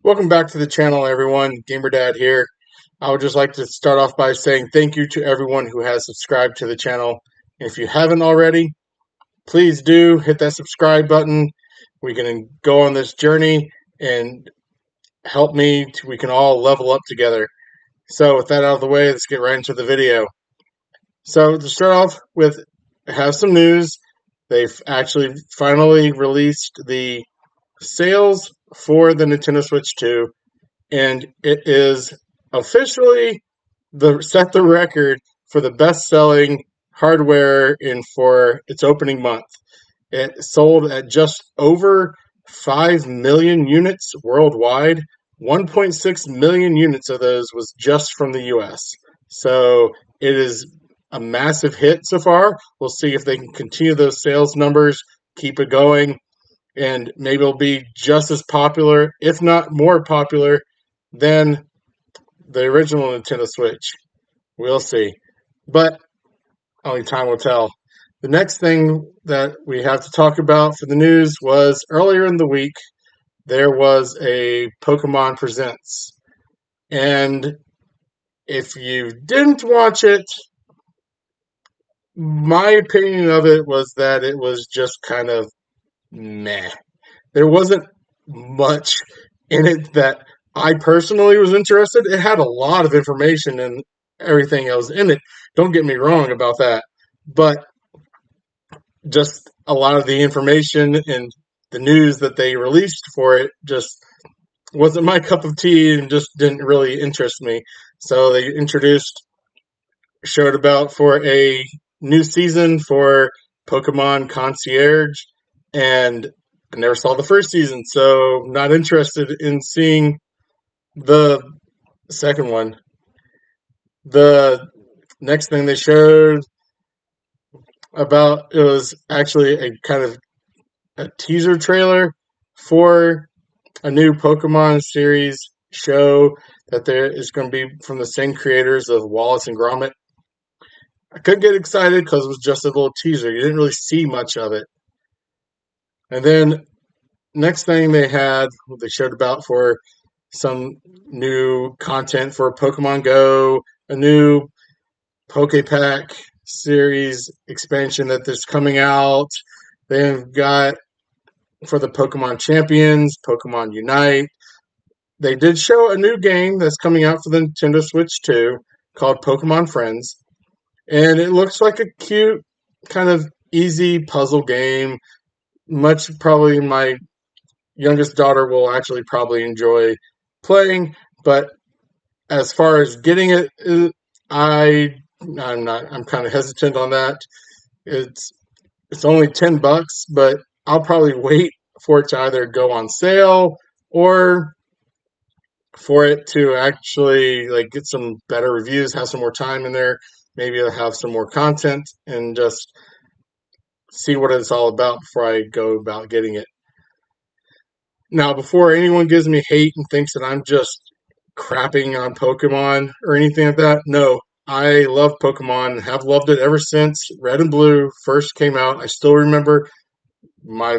Welcome back to the channel, everyone. Gamer Dad here. I would just like to start off by saying thank you to everyone who has subscribed to the channel. If you haven't already, please do hit that subscribe button. We can go on this journey and help me. We can all level up together. So, with that out of the way, let's get right into the video. So, to start off with, I have some news. They've actually finally released the sales for the Nintendo Switch 2, and it is officially set the record for the best-selling hardware in for its opening month. It sold at just over 5 million units worldwide. 1.6 million units of those was just from the US. So it is a massive hit so far. We'll see if they can continue those sales numbers, keep it going, and maybe it'll be just as popular, if not more popular, than the original Nintendo Switch. We'll see. But only time will tell. The next thing that we have to talk about for the news was earlier in the week, there was a Pokemon Presents. And if you didn't watch it, my opinion of it was that it was just kind of meh. There wasn't much in it that I personally was interested. It had a lot of information and everything else in it. Don't get me wrong about that. But just a lot of the information and the news that they released for it just wasn't my cup of tea and just didn't really interest me. So they showed about for a new season for Pokemon Concierge, and I never saw the first season, so not interested in seeing the second one. The next thing they showed about it was actually a kind of a teaser trailer for a new Pokemon series show that there is going to be from the same creators of Wallace and Gromit. I couldn't get excited because it was just a little teaser. You didn't really see much of it. And then next thing they showed about for some new content for Pokemon Go, a new Pokepack series expansion that is coming out. They've got for the Pokemon Champions, Pokemon Unite. They did show a new game that's coming out for the Nintendo Switch 2 called Pokemon Friends. And it looks like a cute, kind of easy puzzle game. Much probably my youngest daughter will actually probably enjoy playing. But as far as getting it, I'm kind of hesitant on that. It's it's only $10, but I'll probably wait for it to either go on sale or for it to actually like get some better reviews, have some more time in there, maybe I'll have some more content and just see what it's all about before I go about getting it. Now, before anyone gives me hate and thinks that I'm just crapping on Pokemon or anything like that, no. I love Pokemon and have loved it ever since Red and Blue first came out. I still remember my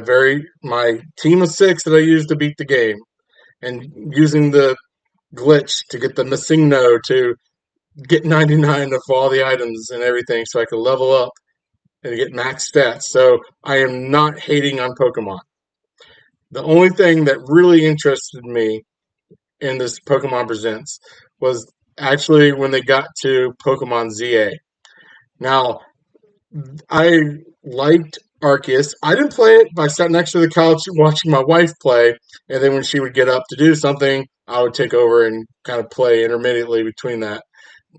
team of six that I used to beat the game and using the glitch to get the Missingno to get 99 of all the items and everything so I could level up and get max stats. So I am not hating on Pokemon. The only thing that really interested me in this Pokemon Presents was actually when they got to Pokemon ZA. Now, I liked Arceus. I didn't play it, but I sat next to the couch watching my wife play, and then when she would get up to do something, I would take over and kind of play intermittently between that.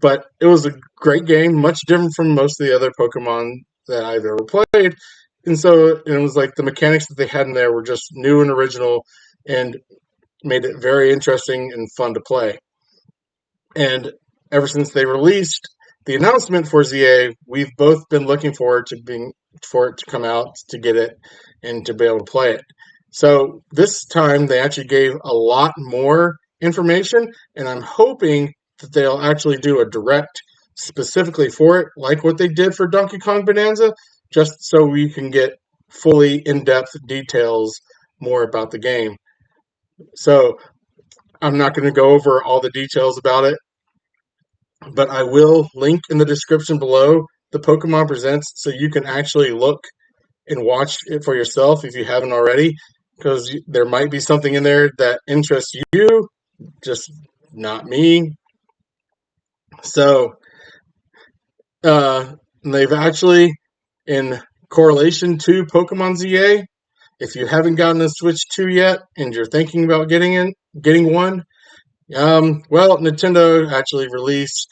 But it was a great game, much different from most of the other Pokemon that I've ever played. And so it was like the mechanics that they had in there were just new and original and made it very interesting and fun to play. And ever since they released the announcement for ZA, we've both been looking forward to being for it to come out to get it and to be able to play it. So this time they actually gave a lot more information, and I'm hoping that they'll actually do a direct specifically for it, like what they did for Donkey Kong Bonanza, just so we can get fully in-depth details more about the game. So I'm not going to go over all the details about it, but I will link in the description below the Pokemon Presents so you can actually look and watch it for yourself if you haven't already, because there might be something in there that interests you, just not me. So, they've actually, in correlation to Pokemon ZA, if you haven't gotten a Switch 2 yet and you're thinking about getting one, well, Nintendo actually released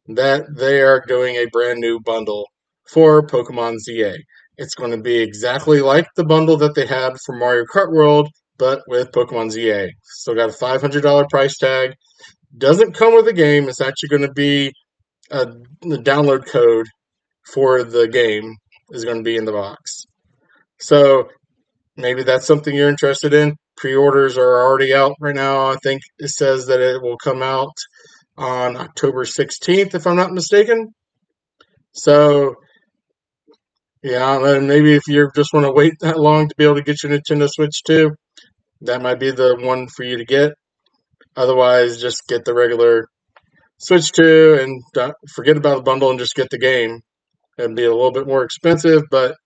that they are doing a brand new bundle for Pokemon ZA. It's going to be exactly like the bundle that they had for Mario Kart World, but with Pokemon ZA. Still got a $500 price tag. Doesn't come with a game. It's actually going to be the download code for the game is going to be in the box. So maybe that's something you're interested in. Pre-orders are already out right now. I think it says that it will come out on October 16th, if I'm not mistaken. So, yeah, and maybe if you just want to wait that long to be able to get your Nintendo Switch 2, that might be the one for you to get. Otherwise, just get the regular Switch 2 and forget about the bundle and just get the game. It'd be a little bit more expensive, but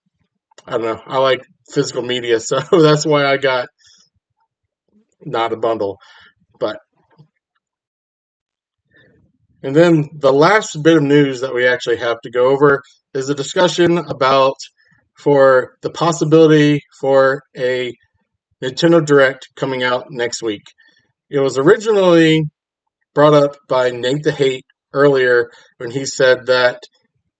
I don't know. I like physical media, so that's why I got not a bundle. But and then the last bit of news that we actually have to go over is a discussion about for the possibility for a Nintendo Direct coming out next week. It was originally brought up by Nate the Hate earlier when he said that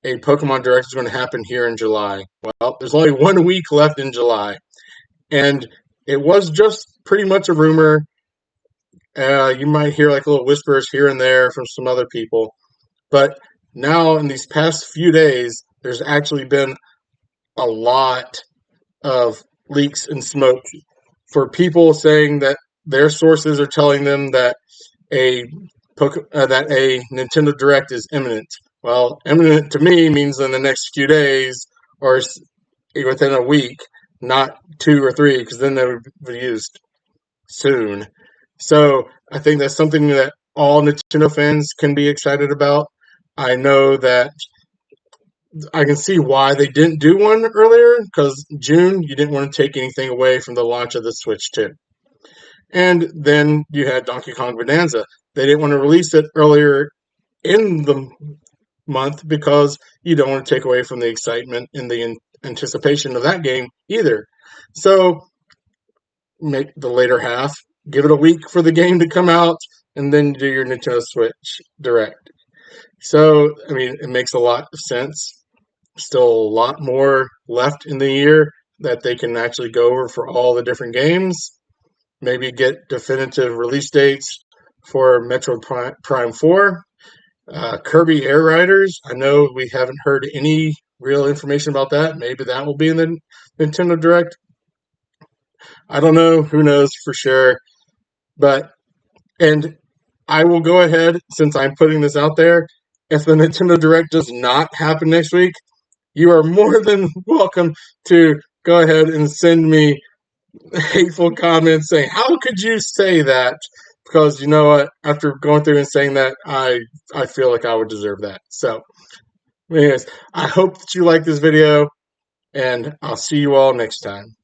a Pokemon Direct is going to happen here in July. Well, there's only 1 week left in July. And it was just pretty much a rumor. You might hear like little whispers here and there from some other people. But now, in these past few days, there's actually been a lot of leaks and smoke for people saying that their sources are telling them that that a Nintendo Direct is imminent. Well, imminent to me means in the next few days or within a week, not 2 or 3, because then they would be used soon. So I think that's something that all Nintendo fans can be excited about. I know that I can see why they didn't do one earlier, because June, you didn't want to take anything away from the launch of the Switch 2. And then you had Donkey Kong Bonanza. They didn't want to release it earlier in the month because you don't want to take away from the excitement and the anticipation of that game either. So make the later half, give it a week for the game to come out, and then do your Nintendo Switch Direct. So, I mean, it makes a lot of sense. Still a lot more left in the year that they can actually go over for all the different games. Maybe get definitive release dates for Metroid Prime 4. Kirby Air Riders, I know we haven't heard any real information about that. Maybe that will be in the Nintendo Direct. I don't know. Who knows for sure? And I will go ahead, since I'm putting this out there, if the Nintendo Direct does not happen next week, you are more than welcome to go ahead and send me hateful comments saying, how could you say that? Because you know what? After going through and saying that, I feel like I would deserve that. So, anyways, I hope that you like this video, and I'll see you all next time.